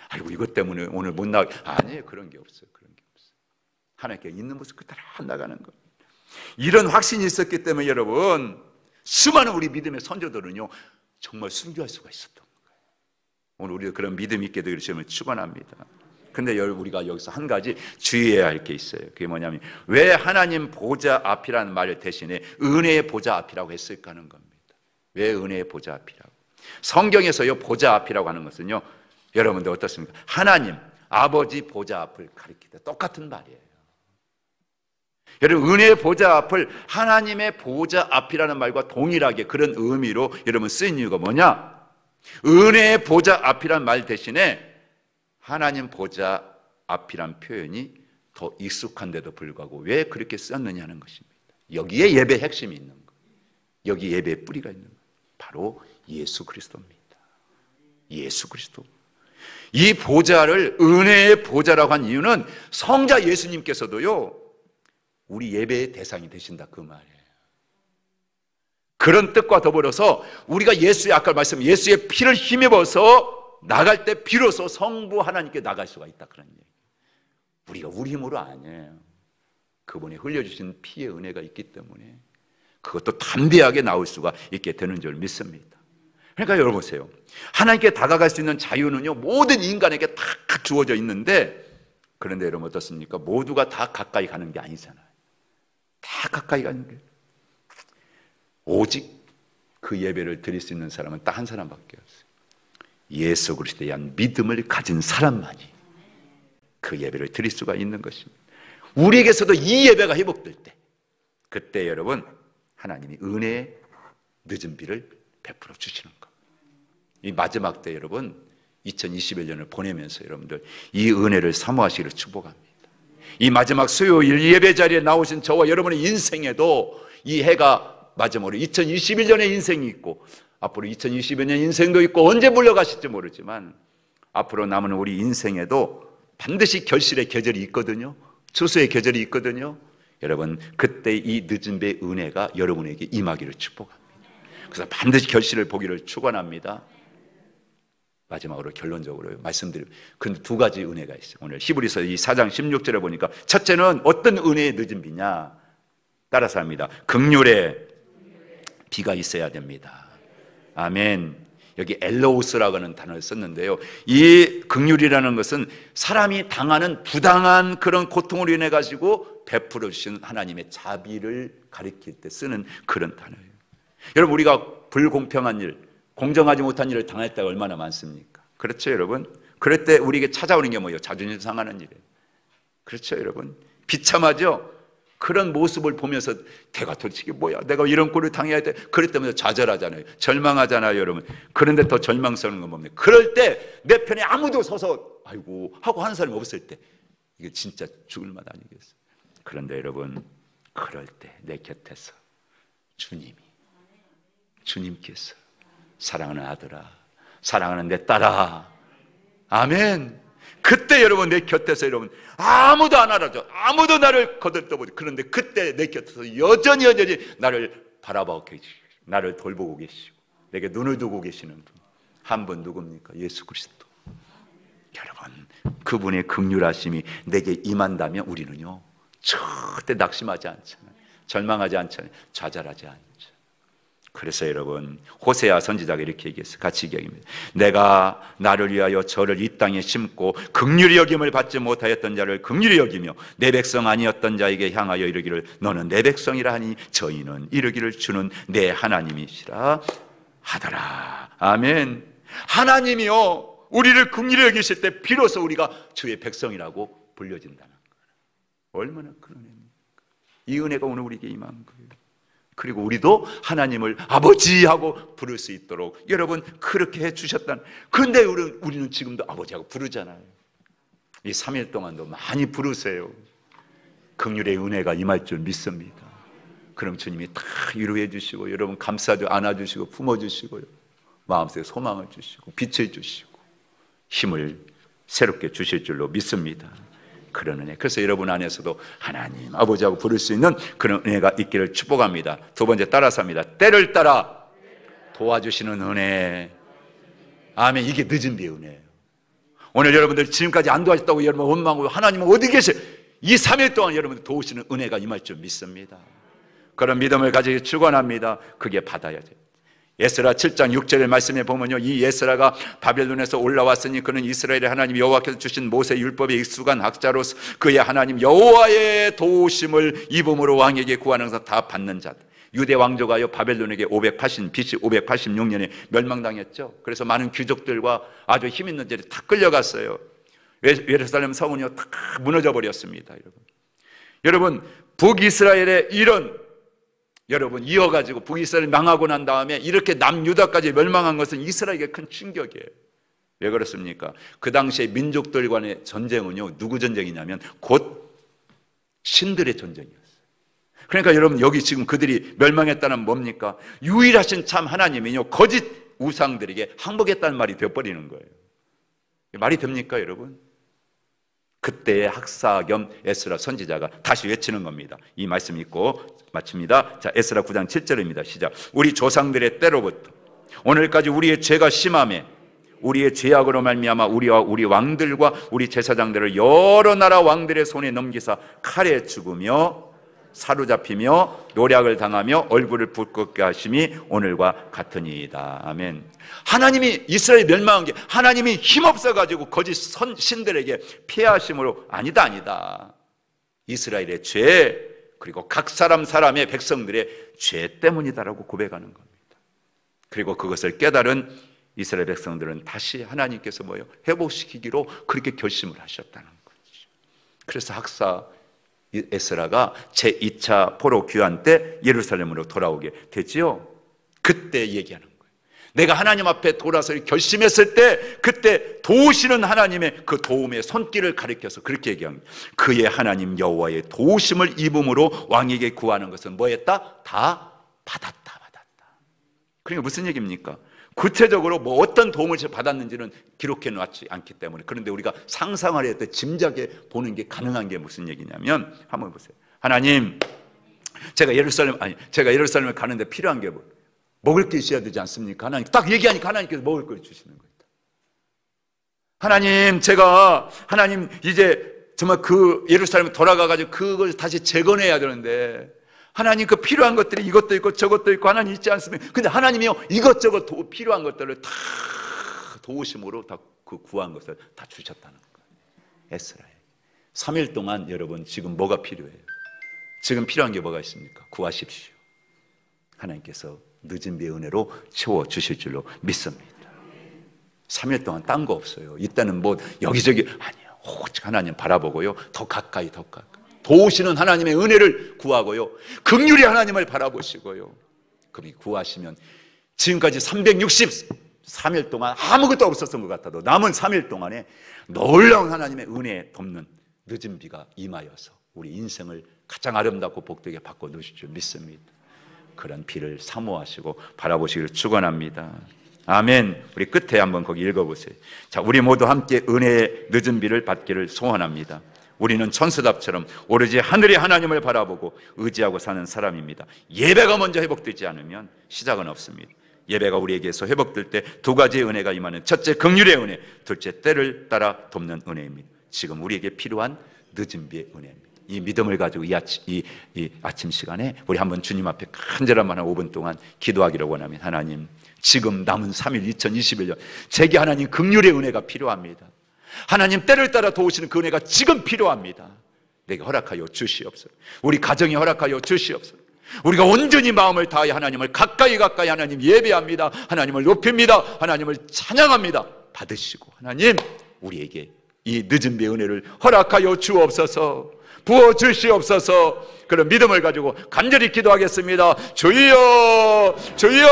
아이고 이것 때문에 오늘 못 나가. 아니에요. 그런 게 없어요. 그런 게 없어요. 하나님께 있는 모습 그대로 나가는 거예요. 이런 확신이 있었기 때문에 여러분, 수많은 우리 믿음의 선조들은요 정말 순교할 수가 있었던 거예요. 오늘 우리도 그런 믿음 있게 되기를 주님을 축원합니다. 근데 우리가 여기서 한 가지 주의해야 할 게 있어요. 그게 뭐냐면, 왜 하나님 보좌 앞이라는 말 대신에 은혜의 보좌 앞이라고 했을까 하는 겁니다. 왜 은혜의 보좌 앞이라고? 성경에서요 보좌 앞이라고 하는 것은요, 여러분들 어떻습니까? 하나님 아버지 보좌 앞을 가리키다 똑같은 말이에요. 여러분 은혜의 보좌 앞을 하나님의 보좌 앞이라는 말과 동일하게 그런 의미로 여러분 쓰인 이유가 뭐냐? 은혜의 보좌 앞이라는 말 대신에 하나님 보좌 앞이란 표현이 더 익숙한데도 불구하고 왜 그렇게 썼느냐는 것입니다. 여기에 예배의 핵심이 있는 거예요. 여기 예배의 뿌리가 있는 거예요. 바로 예수 그리스도입니다. 예수 그리스도. 이 보좌를 은혜의 보좌라고 한 이유는 성자 예수님께서도요 우리 예배의 대상이 되신다 그 말이에요. 그런 뜻과 더불어서 우리가 예수의, 아까 말씀 예수의 피를 힘입어서 나갈 때 비로소 성부 하나님께 나갈 수가 있다 그런 얘기예요. 우리가 우리 힘으로 아니에요. 그분이 흘려주신 피의 은혜가 있기 때문에 그것도 담대하게 나올 수가 있게 되는 줄 믿습니다. 그러니까 여러분 보세요. 하나님께 다가갈 수 있는 자유는요 모든 인간에게 다 주어져 있는데, 그런데 여러분 어떻습니까? 모두가 다 가까이 가는 게 아니잖아요. 다 가까이 가는 게, 오직 그 예배를 드릴 수 있는 사람은 딱 한 사람밖에 없어요. 예수 그리스도에 대한 믿음을 가진 사람만이 그 예배를 드릴 수가 있는 것입니다. 우리에게서도 이 예배가 회복될 때, 그때 여러분 하나님이 은혜의 늦은 비를 베풀어 주시는 것. 이 마지막 때 여러분 2021년을 보내면서 여러분들 이 은혜를 사모하시기를 축복합니다. 이 마지막 수요일 예배 자리에 나오신 저와 여러분의 인생에도 이 해가 마지막으로 2021년의 인생이 있고 앞으로 2022년 인생도 있고 언제 물러가실지 모르지만 앞으로 남은 우리 인생에도 반드시 결실의 계절이 있거든요. 추수의 계절이 있거든요. 여러분 그때 이 늦은 배의 은혜가 여러분에게 임하기를 축복합니다. 그래서 반드시 결실을 보기를 축원합니다. 마지막으로 결론적으로 말씀드리면 근데 두 가지 은혜가 있어요. 오늘 히브리서 이 4장 16절에 보니까 첫째는 어떤 은혜의 늦은 비냐? 따라서 합니다. 긍휼에 비가 있어야 됩니다. 아멘. 여기 엘로우스라고 하는 단어를 썼는데요, 이 긍휼이라는 것은 사람이 당하는 부당한 그런 고통으로 인해 가지고 베풀어 주신 하나님의 자비를 가리킬 때 쓰는 그런 단어예요. 여러분, 우리가 불공평한 일, 공정하지 못한 일을 당할 때가 얼마나 많습니까? 그렇죠, 여러분? 그럴 때 우리에게 찾아오는 게 뭐예요? 자존심 상하는 일이에요. 그렇죠, 여러분? 비참하죠? 그런 모습을 보면서 내가 도대체 이게 뭐야? 내가 이런 꼴을 당해야 돼? 그럴 때마다 좌절하잖아요. 절망하잖아요, 여러분. 그런데 더 절망스러운 건 뭡니까? 그럴 때 내 편에 아무도 서서 아이고 하고 하는 사람이 없을 때 이게 진짜 죽을 맛 아니겠어요? 그런데 여러분, 그럴 때 내 곁에서 주님께서 사랑하는 아들아, 사랑하는 내 딸아, 아멘. 그때 여러분 내 곁에서 여러분 아무도 안 알아줘, 아무도 나를 거들떠보지. 그런데 그때 내 곁에서 여전히 나를 바라보고 계시고, 나를 돌보고 계시고, 내게 눈을 두고 계시는 분, 한 분 누굽니까? 예수 그리스도. 여러분, 그분의 긍휼하심이 내게 임한다면 우리는요 절대 낙심하지 않잖아요. 절망하지 않잖아요. 좌절하지 않죠. 그래서 여러분, 호세아 선지자가 이렇게 얘기했어요. 같이 얘기합니다. 내가 나를 위하여 저를 이 땅에 심고 긍휼히 여김을 받지 못하였던 자를 긍휼히 여기며 내 백성 아니었던 자에게 향하여 이르기를 너는 내 백성이라 하니 저희는 이르기를 주는 내 하나님이시라 하더라. 아멘. 하나님이요 우리를 긍휼히 여기실 때 비로소 우리가 주의 백성이라고 불려진다는 거예요. 얼마나 큰 은혜입니까? 이 은혜가 오늘 우리에게 임한 거예요. 그리고 우리도 하나님을 아버지하고 부를 수 있도록 여러분 그렇게 해주셨다는. 그런데 우리는 지금도 아버지하고 부르잖아요. 이 3일 동안도 많이 부르세요. 긍휼의 은혜가 임할 줄 믿습니다. 그럼 주님이 다 위로해 주시고 여러분 감싸주 안아주시고 품어주시고요, 마음속에 소망을 주시고 빛을 주시고 힘을 새롭게 주실 줄로 믿습니다. 그런 은혜. 그래서 여러분 안에서도 하나님 아버지하고 부를 수 있는 그런 은혜가 있기를 축복합니다. 두 번째, 따라서 합니다. 때를 따라 도와주시는 은혜. 아멘. 이게 늦은 비의 은혜예요. 오늘 여러분들 지금까지 안 도와줬다고 여러분 원망하고 하나님은 어디 계세요? 이 3일 동안 여러분들 도우시는 은혜가 임할 줄 믿습니다. 그런 믿음을 가지기 축원합니다. 그게 받아야죠. 에스라 7장 6절의 말씀에 보면요, 이 에스라가 바벨론에서 올라왔으니 그는 이스라엘의 하나님 여호와께서 주신 모세 율법에 익숙한 학자로서 그의 하나님 여호와의 도우심을 입음으로 왕에게 구하는 것을 다 받는 자다. 유대 왕조가요 바벨론에게 BC 586년에 멸망당했죠. 그래서 많은 귀족들과 아주 힘 있는 자들이 다 끌려갔어요. 예루살렘 성은요 다 무너져 버렸습니다. 여러분 북이스라엘의 이런 여러분 이어가지고 북이스라엘 망하고 난 다음에 이렇게 남유다까지 멸망한 것은 이스라엘에게 큰 충격이에요. 왜 그렇습니까? 그 당시에 민족들 간의 전쟁은요 누구 전쟁이냐면 곧 신들의 전쟁이었어요. 그러니까 여러분 여기 지금 그들이 멸망했다는 뭡니까? 유일하신 참 하나님이요 거짓 우상들에게 항복했다는 말이 되어버리는 거예요. 말이 됩니까 여러분? 그때의 학사 겸 에스라 선지자가 다시 외치는 겁니다. 이 말씀 읽고 마칩니다. 자, 에스라 9장 7절입니다. 시작. 우리 조상들의 때로부터 오늘까지 우리의 죄가 심하매 우리의 죄악으로 말미암아 우리와 우리 왕들과 우리 제사장들을 여러 나라 왕들의 손에 넘기사 칼에 죽으며 사로잡히며 노략을 당하며 얼굴을 붉게 하심이 오늘과 같으니이다. 아멘. 하나님이 이스라엘 멸망한 게 하나님이 힘없어 가지고 거짓 신들에게 피하심으로 아니다. 이스라엘의 죄 그리고 각 사람의 백성들의 죄 때문이다라고 고백하는 겁니다. 그리고 그것을 깨달은 이스라엘 백성들은 다시 하나님께서 뭐예요? 회복시키기로 그렇게 결심을 하셨다는 거죠. 그래서 학사 에스라가 제2차 포로 귀환 때 예루살렘으로 돌아오게 되지요. 그때 얘기하는 거예요. 내가 하나님 앞에 돌아서 결심했을 때 그때 도우시는 하나님의 그 도움의 손길을 가리켜서 그렇게 얘기한 거예요. 그의 하나님 여호와의 도우심을 입음으로 왕에게 구하는 것은 뭐였다? 다 받았다. 그러니까 무슨 얘기입니까? 구체적으로 뭐 어떤 도움을 받았는지는 기록해 놓지 않기 때문에. 그런데 우리가 상상할 때 짐작해 보는 게 가능한 게 무슨 얘기냐면 한번 보세요. 하나님, 제가 예루살렘을 가는데 필요한 게 먹을 게 있어야 되지 않습니까? 하나님 딱 얘기하니까 하나님께서 먹을 걸 주시는 거예요. 하나님 이제 정말 그 예루살렘에 돌아가가지고 그걸 다시 재건해야 되는데 하나님 그 필요한 것들이 이것도 있고 저것도 있고 하나님 있지 않습니까? 근데 하나님이요 이것저것 필요한 것들을 다 도우심으로 다 그 구한 것을 다 주셨다는 거예요. 에스라엘 3일 동안 여러분 지금 뭐가 필요해요? 지금 필요한 게 뭐가 있습니까? 구하십시오. 하나님께서 늦은 비의 은혜로 채워주실 줄로 믿습니다. 3일 동안 딴 거 없어요. 이때는 뭐 여기저기 아니에요. 오직 하나님 바라보고요 더 가까이 도우시는 하나님의 은혜를 구하고요 긍휼히 하나님을 바라보시고요. 그럼 구하시면 지금까지 363일 동안 아무것도 없었던 것 같아도 남은 3일 동안에 놀라운 하나님의 은혜에 덮는 늦은 비가 임하여서 우리 인생을 가장 아름답고 복되게 바꿔놓으실 줄 믿습니다. 그런 비를 사모하시고 바라보시기를 축원합니다. 아멘. 우리 끝에 한번 거기 읽어보세요. 자, 우리 모두 함께 은혜의 늦은 비를 받기를 소원합니다. 우리는 천사답처럼 오로지 하늘의 하나님을 바라보고 의지하고 사는 사람입니다. 예배가 먼저 회복되지 않으면 시작은 없습니다. 예배가 우리에게서 회복될 때 두 가지의 은혜가 임하는 첫째 긍휼의 은혜, 둘째 때를 따라 돕는 은혜입니다. 지금 우리에게 필요한 늦은 비의 은혜입니다. 이 믿음을 가지고 이 아침 시간에 우리 한번 주님 앞에 간절한 5분 동안 기도하기를 원합니다. 하나님, 지금 남은 3일 2021년 제게 하나님 긍휼의 은혜가 필요합니다. 하나님 때를 따라 도우시는 그 은혜가 지금 필요합니다. 내게 허락하여 주시옵소서. 우리 가정에 허락하여 주시옵소서. 우리가 온전히 마음을 다해 하나님을 가까이 하나님 예배합니다. 하나님을 높입니다. 하나님을 찬양합니다. 받으시고 하나님 우리에게 이 늦은 비의 은혜를 허락하여 주옵소서. 부어주시옵소서. 그런 믿음을 가지고 간절히 기도하겠습니다. 주여 주여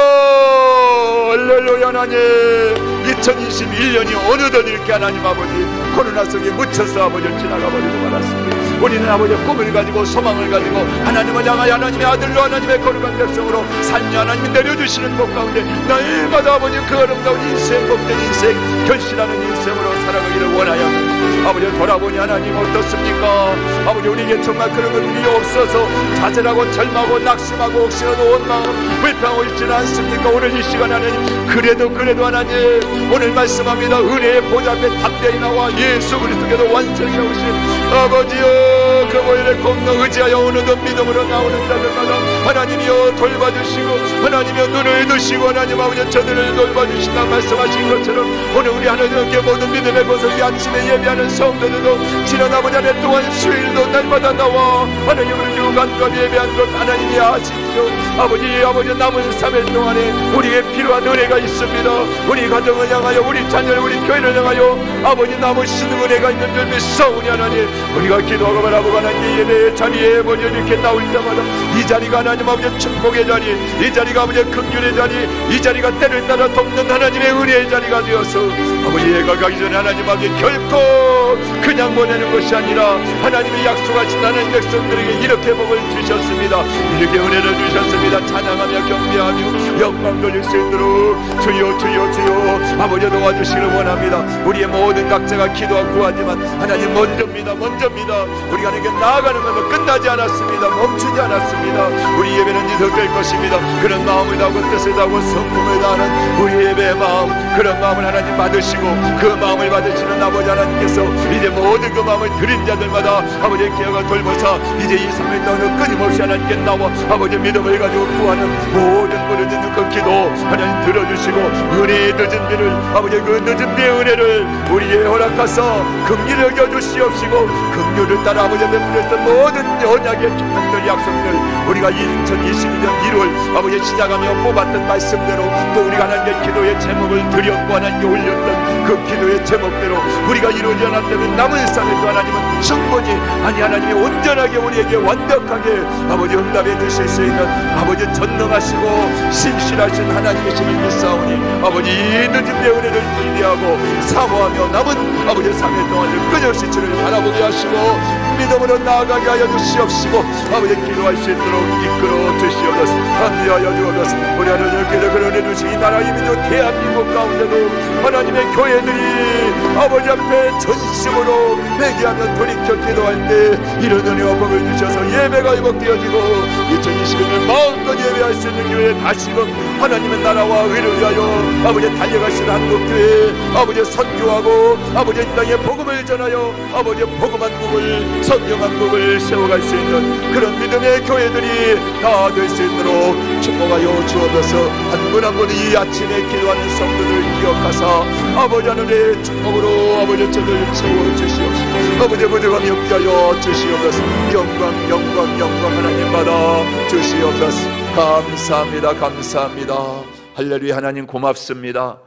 할렐루야. 하나님 2021년이 어느덧 이렇게 하나님 아버지 코로나 속에 묻혀서 아버지 지나가 버리고 말았습니다. 우리는 아버지 꿈을 가지고 소망을 가지고 하나님을 향하여 하나님의 아들로 하나님의 거룩한 백성으로 삶이 하나님이 내려주시는 복 가운데 날마다 아버지 그 아름다운 인생 복된 인생 결실하는 인생으로 살아가기를 원하여 아버지 돌아보니 하나님 어떻습니까? 아버지 우리에게 정말 그런 것들이 없어서 좌절하고 절망하고 낙심하고 혹시라도 온 마음 불평하고 있지는 않습니까? 오늘 이 시간 하나님 그래도 하나님 오늘 말씀합니다. 은혜의 보좌 앞에 담대히 나와 예수 그리스도께서 완성해 오신 아버지여 그 보혈에 공로 의지하여 오늘도 믿음으로 나오는 자들마다 하나님이여 돌봐주시고 하나님이여 눈을 드시고 하나님 아버지 저들을 돌봐주신다 말씀하신 것처럼 오늘 우리 하나님께 모든 믿음의 것을 이 아침에 예배하는 성도들도 지난 아버지 한 해 동안 수요일도 날마다 나와 하나님을 유간과 예배한 것 하나님이 아시죠. 아버지 남은 3일 동안에 우리에게 필요한 은혜가 있습니다. 우리 가정을 향하여 우리 자녀를 우리 교회를 향하여 아버지 남으시는 은혜가 있는 줄 믿사오니 하나님 우리가 기도하고 바라보고 하나님 예배의 자리에 아버지 이렇게 나올 때마다 이 자리가 하나님 아버지 축복의 자리 이 자리가 아버지 긍휼의 자리 이 자리가 때를 따라 돕는 하나님의 은혜의 자리가 되어서 아버지 해가 가기 전에 하나님 아버지 결코 그냥 보내는 것이 아니라 하나님의 약속하신 하나님 백성들에게 이렇게 복을 주셨습니다. 이렇게 은혜를 주셨습니다. 찬양하며 경배하며 영광 돌릴 수 있도록 주여 주여 주여 아버지 도와주시기를 원합니다. 우리의 모든 각자가 기도하고 구하지만 하나님 먼저입니다. 우리가 하나님께 나아가는 것은 끝나지 않았습니다. 멈추지 않았습니다. 우리 예배는 지속될 것입니다. 그런 마음을 다하고 뜻을 다하고 성품을 다하는 우리 예배의 마음 그런 마음을 하나님 받으시고 그 마음을 받으시는 아버지 하나님께서 이제 모든 그 마음을 드린 자들마다 아버지의 기억을 돌보사 이제 이 3일 동안 끊임없이 하나님께 나와 아버지의 믿음을 가지고 구하는 모든 부르짖는 그 기도 하나님 들어주시고 은혜의 늦은 비를 아버지의 그 늦은 비의 은혜를 우리에게 허락하사 긍휼히 여겨주시옵시고 긍휼을 따라 아버지의 베풀었던 모든 언약의 특별히 약속들 우리가 2022년 1월 아버지 시작하며 뽑았던 말씀대로 또 우리가 하나님의 기도의 제목을 드렸고 하나님께 올렸던 그 기도의 제목대로 우리가 이루어지 않았다면 남은 3일도 하나님은 충분히 하나님이 온전하게 우리에게 완벽하게 아버지 응답해 주실 수 있는 아버지 전능하시고 신실하신 하나님이심을 믿사오니 아버지 이 늦은 내 은혜를 기대하고 사모하며 남은 아버지 3일 동안을 끊임없이 주를 바라보게 하시고 믿음으로 나아가게 하여 주시옵시고 아버지 기도할 수 있도록 이끌어 주시옵소서. 합리하여 주옵소서. 우리 하나님께서 그런 은혜 주시기 나라 이민족 대한민국 가운데도 하나님의 교회들이 아버지 앞에 전심으로 회개하며 돌이켜 기도할 때 이런 은혜와 복을 주셔서 예배가 회복되어지고 2021년 마음껏 예배할 수 있는 교회 다시금 하나님의 나라와 의를 위하여 아버지 달려가시는 한국교회 아버지 선교하고 아버지 이 땅에 복음을 전하여 아버지 복음 한국을 성경 한국을 세워갈 수 있는 그런 믿음의 교회들이 다 될 수 있도록 축복하여 주옵소서. 한 분 한 분 이 아침에 기도하는 성도들을 기억하사 아버지 하늘의 축복으로 아버지 저들 채워주시옵소서. 아버지 부족함이 없게 하여 주시옵소서. 영광 영광 영광 하나님 받아 주시옵소서. 감사합니다. 감사합니다. 할렐루야. 하나님 고맙습니다.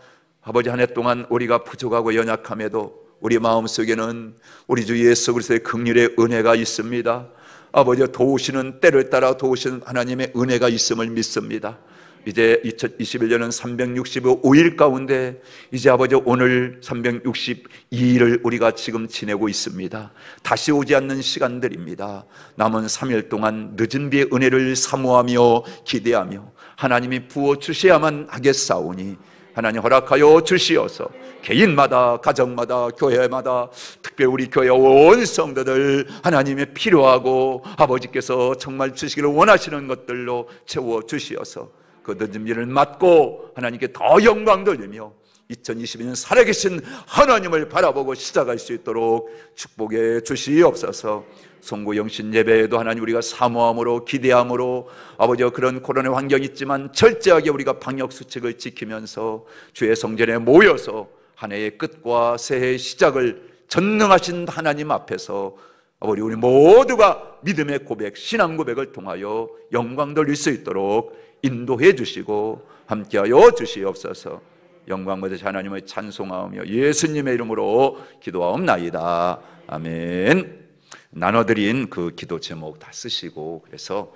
아버지 한 해 동안 우리가 부족하고 연약함에도 우리 마음속에는 우리 주 예수 그리스도의 긍휼의 은혜가 있습니다. 아버지 도우시는 때를 따라 도우시는 하나님의 은혜가 있음을 믿습니다. 이제 2021년은 365일 가운데 이제 아버지 오늘 362일을 우리가 지금 지내고 있습니다. 다시 오지 않는 시간들입니다. 남은 3일 동안 늦은 비의 은혜를 사모하며 기대하며 하나님이 부어주셔야만 하겠사오니 하나님 허락하여 주시어서 개인마다 가정마다 교회마다 특별히 우리 교회 온 성도들 하나님의 필요하고 아버지께서 정말 주시기를 원하시는 것들로 채워 주시어서 그 늦은 일을 맡고 하나님께 더 영광 돌리며 2022년 살아계신 하나님을 바라보고 시작할 수 있도록 축복해 주시옵소서. 송구 영신 예배에도 하나님 우리가 사모함으로 기대함으로 아버지 그런 코로나 환경이 있지만 철저하게 우리가 방역수칙을 지키면서 주의 성전에 모여서 한 해의 끝과 새해의 시작을 전능하신 하나님 앞에서 아버지 우리 모두가 믿음의 고백, 신앙 고백을 통하여 영광 돌릴 수 있도록 인도해 주시고 함께하여 주시옵소서. 영광 받으시 하나님을 찬송하며 예수님의 이름으로 기도하옵나이다. 아멘. 나눠드린 그 기도 제목 다 쓰시고 그래서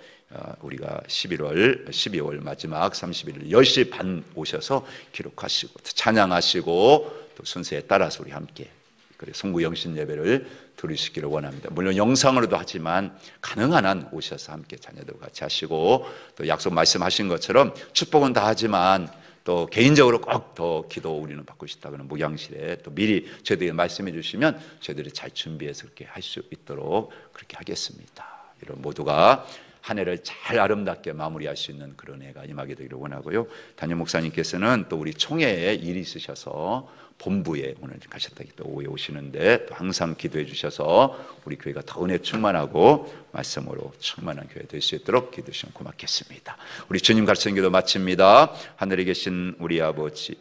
우리가 12월 마지막 31일 10시 반 오셔서 기록하시고 찬양하시고 또 순서에 따라서 우리 함께 그래 송구 영신 예배를 들으시기를 원합니다. 물론 영상으로도 하지만 가능한 한 오셔서 함께 자녀들과 같이 하시고 또 약속 말씀하신 것처럼 축복은 다 하지만 또 개인적으로 꼭 더 기도 우리는 받고 싶다 그러는 목양실에 또 미리 저희들이 말씀해 주시면 저희들이 잘 준비해서 그렇게 할 수 있도록 그렇게 하겠습니다. 이런 모두가 한 해를 잘 아름답게 마무리할 수 있는 그런 해가 임하게 되기를 원하고요. 담임 목사님께서는 또 우리 총회에 일이 있으셔서 본부에 오늘 가셨다기 또 오후에 오시는데 또 항상 기도해 주셔서 우리 교회가 더 은혜 충만하고 말씀으로 충만한 교회 될 수 있도록 기도해 주시면 고맙겠습니다. 우리 주님 가르치는 기도 마칩니다. 하늘에 계신 우리 아버지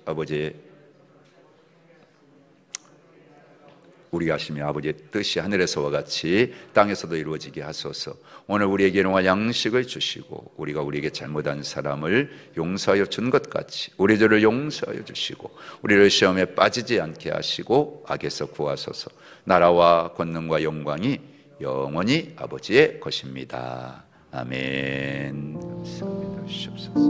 우리가 하시며 아버지의 뜻이 하늘에서와 같이 땅에서도 이루어지게 하소서. 오늘 우리에게 일용할 양식을 주시고 우리가 우리에게 잘못한 사람을 용서하여 준 것 같이 우리 죄를 용서하여 주시고 우리를 시험에 빠지지 않게 하시고 악에서 구하소서. 나라와 권능과 영광이 영원히 아버지의 것입니다. 아멘. 감사합니다. 주시옵소서.